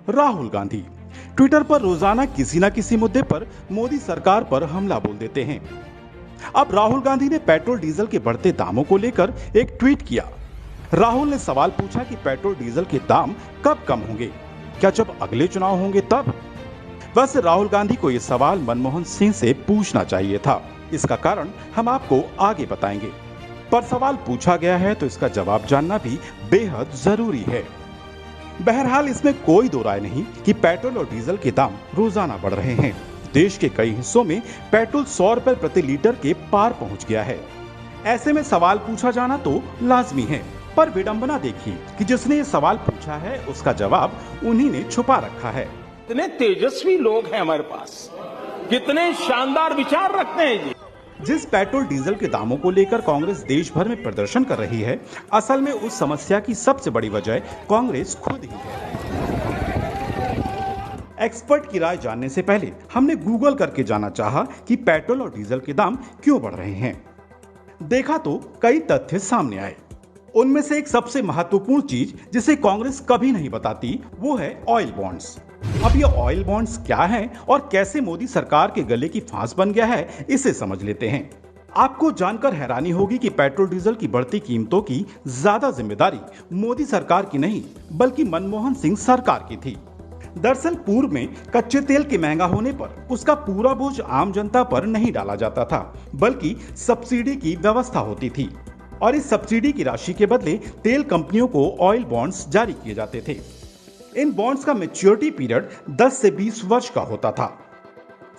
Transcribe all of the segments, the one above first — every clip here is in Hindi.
राहुल गांधी ट्विटर पर रोजाना किसी न किसी मुद्दे पर मोदी सरकार पर हमला बोल देते हैं। अब राहुल गांधी ने पेट्रोल डीजल के बढ़ते दामों को लेकर एक ट्वीट किया। राहुल ने सवाल पूछा कि पेट्रोल डीजल के दाम कब कम होंगे, क्या जब अगले चुनाव होंगे तब? वैसे राहुल गांधी को यह सवाल मनमोहन सिंह से पूछना चाहिए था। इसका कारण हम आपको आगे बताएंगे, पर सवाल पूछा गया है तो इसका जवाब जानना भी बेहद जरूरी है। बहरहाल इसमें कोई दो राय नहीं कि पेट्रोल और डीजल के दाम रोजाना बढ़ रहे हैं। देश के कई हिस्सों में पेट्रोल 100 रुपए प्रति लीटर के पार पहुंच गया है। ऐसे में सवाल पूछा जाना तो लाजमी है, पर विडंबना देखिए कि जिसने ये सवाल पूछा है उसका जवाब उन्हीं ने छुपा रखा है। कितने तेजस्वी लोग हैं हमारे पास, कितने शानदार विचार रखते हैं जी। जिस पेट्रोल डीजल के दामों को लेकर कांग्रेस देश भर में प्रदर्शन कर रही है, असल में उस समस्या की सबसे बड़ी वजह कांग्रेस खुद ही है। एक्सपर्ट की राय जानने से पहले हमने गूगल करके जाना चाहा कि पेट्रोल और डीजल के दाम क्यों बढ़ रहे हैं। देखा तो कई तथ्य सामने आए। उनमें से एक सबसे महत्वपूर्ण चीज जिसे कांग्रेस कभी नहीं बताती वो है ऑयल बॉन्ड्स। अब ये ऑयल बॉन्ड्स क्या हैं और कैसे मोदी सरकार के गले की फांस बन गया है, इसे समझ लेते हैं। आपको जानकर हैरानी होगी कि पेट्रोल डीजल की बढ़ती कीमतों की ज्यादा जिम्मेदारी मोदी सरकार की नहीं बल्कि मनमोहन सिंह सरकार की थी। दरअसल पूर्व में कच्चे तेल के महंगा होने पर उसका पूरा बोझ आम जनता पर नहीं डाला जाता था, बल्कि सब्सिडी की व्यवस्था होती थी और इस सब्सिडी की राशि के बदले तेल कंपनियों को ऑयल बॉन्ड्स जारी किए जाते थे। इन बॉन्ड्स का मैच्योरिटी पीरियड 10 से 20 वर्ष का होता था।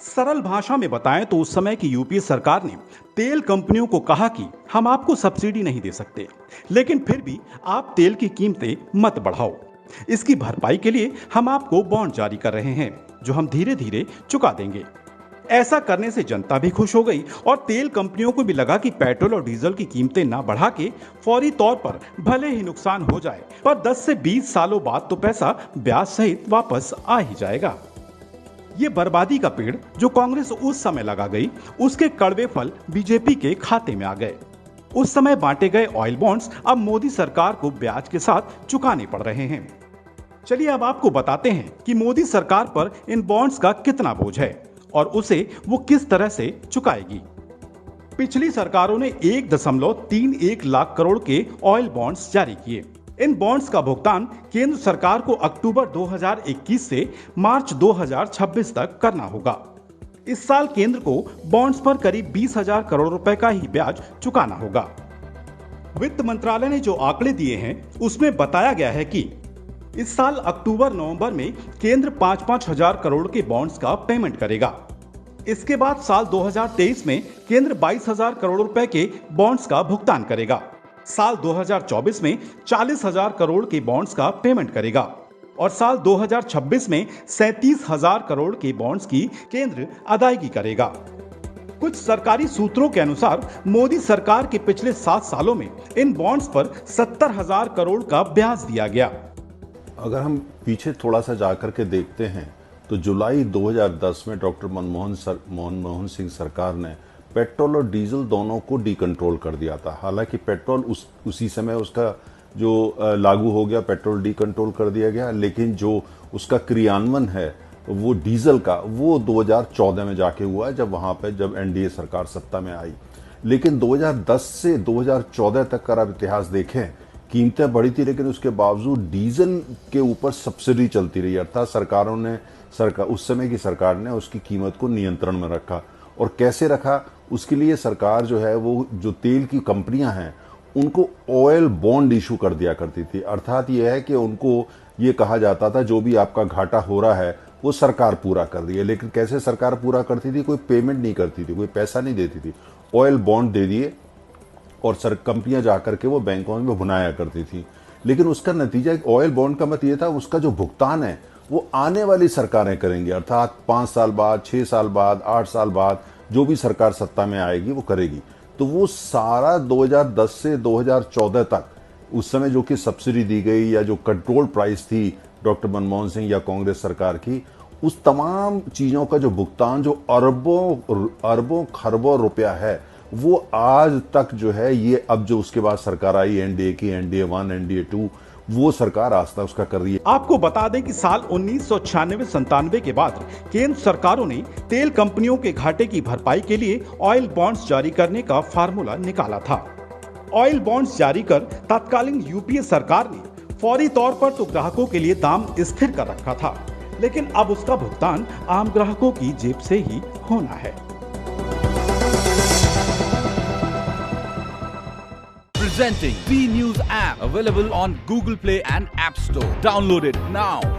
सरल भाषा में बताएं तो उस समय की यूपीए सरकार ने तेल कंपनियों को कहा कि हम आपको सब्सिडी नहीं दे सकते, लेकिन फिर भी आप तेल की कीमतें मत बढ़ाओ। इसकी भरपाई के लिए हम आपको बॉन्ड जारी कर रहे हैं जो हम धीरे धीरे चुका देंगे। ऐसा करने से जनता भी खुश हो गई और तेल कंपनियों को भी लगा कि पेट्रोल और डीजल की कीमतें ना बढ़ा के फौरी तौर पर भले ही नुकसान हो जाए, पर 10 से 20 सालों बाद तो पैसा ब्याज सहित वापस आ ही जाएगा। ये बर्बादी का पेड़ जो कांग्रेस उस समय लगा गई, उसके कड़वे फल बीजेपी के खाते में आ गए। उस समय बांटे गए ऑयल बॉन्ड्स अब मोदी सरकार को ब्याज के साथ चुकाने पड़ रहे हैं। चलिए अब आपको बताते हैं कि मोदी सरकार पर इन बॉन्ड्स का कितना बोझ है और उसे वो किस तरह से चुकाएगी। पिछली सरकारों ने 1.31 लाख करोड़ के ऑयल बॉन्ड्स जारी किए। इन बॉन्ड्स का भुगतान केंद्र सरकार को अक्टूबर 2021 से मार्च 2026 तक करना होगा। इस साल केंद्र को बॉन्ड्स पर करीब 20,000 करोड़ रुपए का ही ब्याज चुकाना होगा। वित्त मंत्रालय ने जो आंकड़े दिए हैं उसमें बताया गया है कि इस साल अक्टूबर नवंबर में केंद्र 5-5 हजार करोड़ के बॉन्ड्स का पेमेंट करेगा। इसके बाद साल 2023 में केंद्र 22,000 करोड़ रुपए के बॉन्ड्स का भुगतान करेगा। साल 2024 में 40,000 करोड़ के बॉन्ड्स का पेमेंट करेगा और साल 2026 में 37,000 करोड़ के बॉन्ड्स की केंद्र अदायगी करेगा। कुछ सरकारी सूत्रों के अनुसार मोदी सरकार के पिछले 7 सालों में इन बॉन्ड्स पर 70,000 करोड़ का ब्याज दिया गया। अगर हम पीछे थोड़ा सा जाकर के देखते हैं तो जुलाई 2010 में डॉक्टर मनमोहन सिंह सरकार ने पेट्रोल और डीजल दोनों को डीकंट्रोल कर दिया था। हालांकि पेट्रोल उसी समय उसका जो लागू हो गया, पेट्रोल डीकंट्रोल कर दिया गया, लेकिन जो उसका क्रियान्वयन है वो डीजल का वो 2014 में जाके हुआ, जब एनडीए सरकार सत्ता में आई। लेकिन 2010 से 2014 तक का आप इतिहास देखें, कीमतें बढ़ी थी, लेकिन उसके बावजूद डीजल के ऊपर सब्सिडी चलती रही। अर्थात उस समय की सरकार ने उसकी कीमत को नियंत्रण में रखा। और कैसे रखा, उसके लिए सरकार जो है वो जो तेल की कंपनियां हैं उनको ऑयल बॉन्ड इशू कर दिया करती थी। अर्थात ये है कि उनको ये कहा जाता था जो भी आपका घाटा हो रहा है वो सरकार पूरा कर रही है। लेकिन कैसे सरकार पूरा करती थी, कोई पेमेंट नहीं करती थी, कोई पैसा नहीं देती थी। ऑयल बॉन्ड दे दिए और कंपनियां जाकर के वो बैंकों में भुनाया करती थी। लेकिन उसका नतीजा ऑयल बॉन्ड का मत ये था, उसका जो भुगतान है वो आने वाली सरकारें करेंगी। अर्थात 5 साल बाद, 6 साल बाद, 8 साल बाद जो भी सरकार सत्ता में आएगी वो करेगी। तो वो सारा 2010 से 2014 तक उस समय जो कि सब्सिडी दी गई या जो कंट्रोल प्राइस थी डॉक्टर मनमोहन सिंह या कांग्रेस सरकार की, उस तमाम चीजों का जो भुगतान जो अरबों खरबों रुपया है वो आज तक जो है ये अब जो उसके बाद सरकार आई एनडीए की, एनडीए 1, एनडीए 2, वो सरकार आस्था उसका कर रही है। आपको बता दें कि साल 1996-97 के बाद केंद्र सरकारों ने तेल कंपनियों के घाटे की भरपाई के लिए ऑयल बॉन्ड्स जारी करने का फार्मूला निकाला था। ऑयल बॉन्ड्स जारी कर तत्कालीन यूपीए सरकार ने फौरी तौर पर तो ग्राहकों के लिए दाम स्थिर कर रखा था, लेकिन अब उसका भुगतान आम ग्राहकों की जेब से ही होना है। Presenting B News app, available on Google Play and App Store. Download it now.